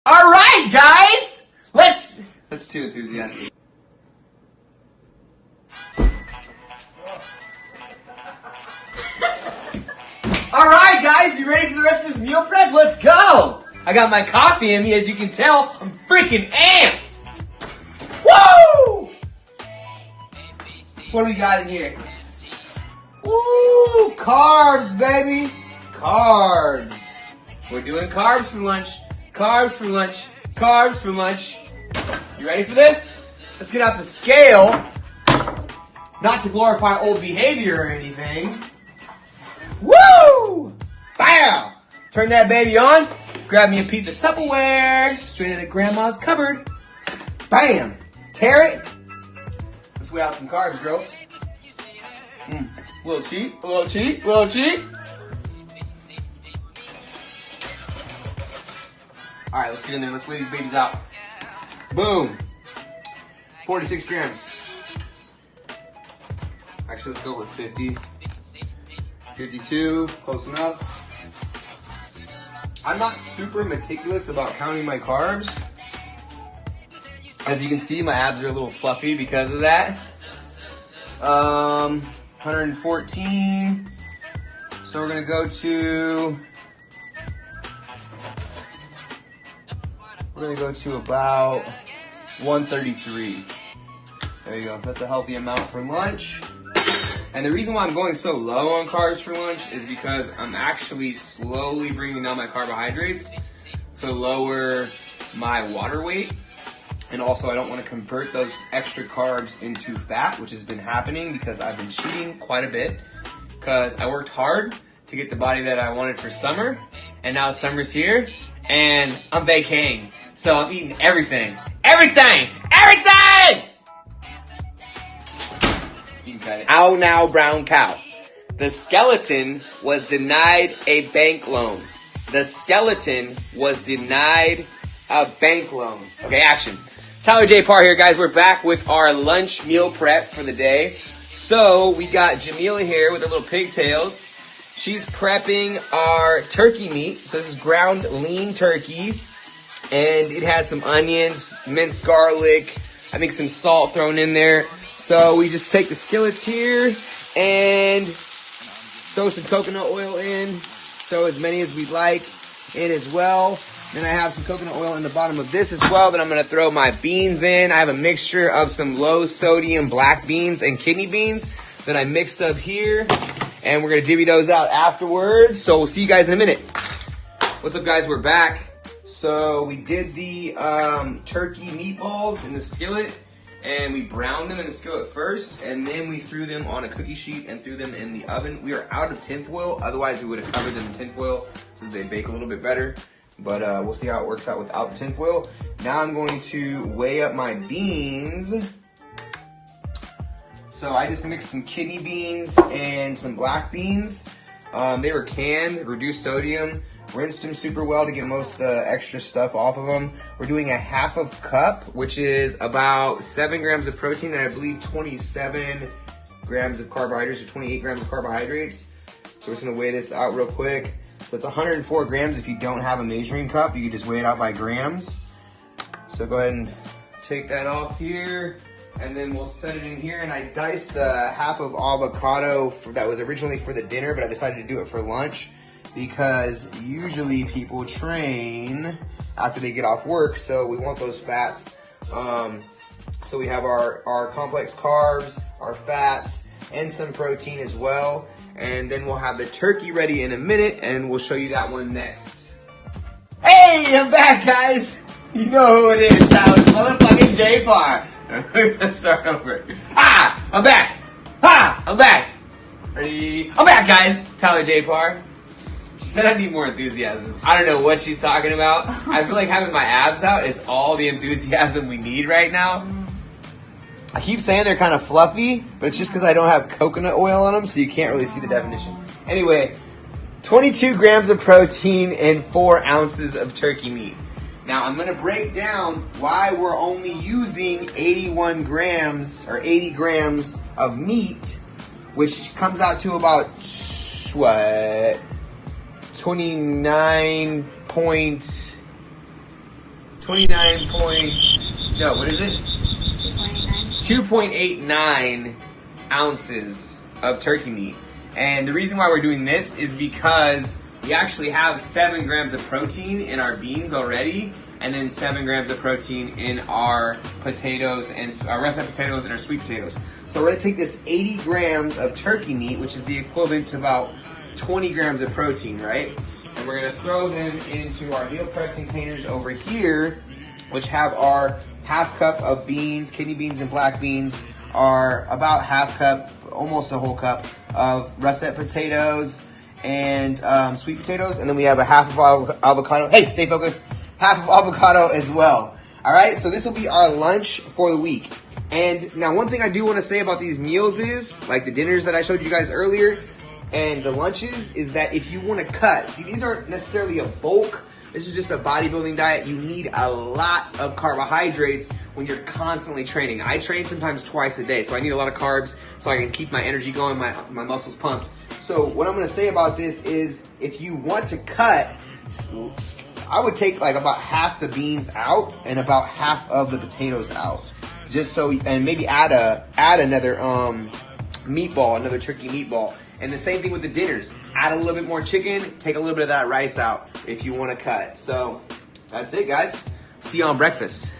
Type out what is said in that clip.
All right, guys, let's too enthusiastic. All right, guys, you ready for the rest of this meal prep? Let's go. I got my coffee in me, as you can tell. I'm freaking amped. Woo! What do we got in here? Woo! Carbs, baby. Carbs. We're doing carbs for lunch. Carbs for lunch. Carbs for lunch. You ready for this? Let's get out the scale. Not to glorify old behavior or anything. Woo! Bam! Turn that baby on. Grab me a piece of Tupperware. Straight out of Grandma's cupboard. Bam! Tear it. Let's weigh out some carbs, girls. Little cheat, little cheat, little cheat. All right, let's get in there. Let's weigh these babies out. Boom. 46 grams. Actually, let's go with 50. 52, close enough. I'm not super meticulous about counting my carbs. As you can see, my abs are a little fluffy because of that. 114. So we're gonna go to about 133. There you go. That's a healthy amount for lunch. And the reason why I'm going so low on carbs for lunch is because I'm actually slowly bringing down my carbohydrates to lower my water weight. And also, I don't want to convert those extra carbs into fat, which has been happening because I've been cheating quite a bit. Because I worked hard to get the body that I wanted for summer. And now summer's here, and I'm vacating. So I'm eating everything. Everything! Everything! Ow now, brown cow. The skeleton was denied a bank loan. The skeleton was denied a bank loan. Okay, action. Tyler J. Parr here, guys. We're back with our lunch meal prep for the day. So we got Jamila here with her little pigtails. She's prepping our turkey meat. So this is ground lean turkey. And it has some onions, minced garlic, I think some salt thrown in there. So we just take the skillets here and throw some coconut oil in. Throw as many as we'd like in as well. Then I have some coconut oil in the bottom of this as well. Then I'm going to throw my beans in. I have a mixture of some low sodium black beans and kidney beans that I mixed up here. And we're going to divvy those out afterwards. So we'll see you guys in a minute. What's up, guys? We're back. So we did the turkey meatballs in the skillet. And we browned them in the skillet first, and then we threw them on a cookie sheet and threw them in the oven. We are out of tinfoil, otherwise we would have covered them in tinfoil so they bake a little bit better. But we'll see how it works out without the tinfoil. Now I'm going to weigh up my beans. So I just mixed some kidney beans and some black beans. They were canned, reduced sodium. Rinsed them super well to get most of the extra stuff off of them. We're doing a half of cup, which is about 7 grams of protein and I believe 27 grams of carbohydrates or 28 grams of carbohydrates. So we're just gonna weigh this out real quick. So it's 104 grams if you don't have a measuring cup. You can just weigh it out by grams. So go ahead and take that off here. And then we'll set it in here. And I diced the half of avocado that was originally for the dinner, but I decided to do it for lunch. Because usually people train after they get off work, so we want those fats. So we have our complex carbs, our fats, and some protein as well. And then we'll have the turkey ready in a minute, and we'll show you that one next. Hey, I'm back, guys! You know who it is, Tyler motherfucking J. Parr. Let's start over. I'm back! I'm back! Ready? I'm back, guys! Tyler J. Parr. She said I need more enthusiasm. I don't know what she's talking about. I feel like having my abs out is all the enthusiasm we need right now. I keep saying they're kind of fluffy, but it's just because I don't have coconut oil on them, so you can't really see the definition. Anyway, 22 grams of protein and 4 ounces of turkey meat. Now, I'm going to break down why we're only using 81 grams or 80 grams of meat, which comes out to about, what? 29 point 29 points. No, what is it? 2.89. 2.89 ounces of turkey meat. And the reason why we're doing this is because we actually have 7 grams of protein in our beans already, and then 7 grams of protein in our potatoes and our russet potatoes and our sweet potatoes. So we're gonna take this 80 grams of turkey meat, which is the equivalent to about 20 grams of protein, right? And we're gonna throw them into our meal prep containers over here, which have our half cup of beans, kidney beans and black beans, are about half cup, almost a whole cup of russet potatoes and sweet potatoes, and then we have a half of avocado. Hey, stay focused. Half of avocado as well. All right, so this will be our lunch for the week. And now one thing I do want to say about these meals is, like the dinners that I showed you guys earlier, and the lunches, is that if you want to cut, see, these aren't necessarily a bulk. This is just a bodybuilding diet. You need a lot of carbohydrates when you're constantly training. I train sometimes twice a day, so I need a lot of carbs so I can keep my energy going, my muscles pumped. So what I'm gonna say about this is, if you want to cut, I would take like about half the beans out and about half of the potatoes out. Just so, and maybe add another meatball, another turkey meatball. And the same thing with the dinners. Add a little bit more chicken, take a little bit of that rice out if you want to cut. So that's it, guys. See you on breakfast.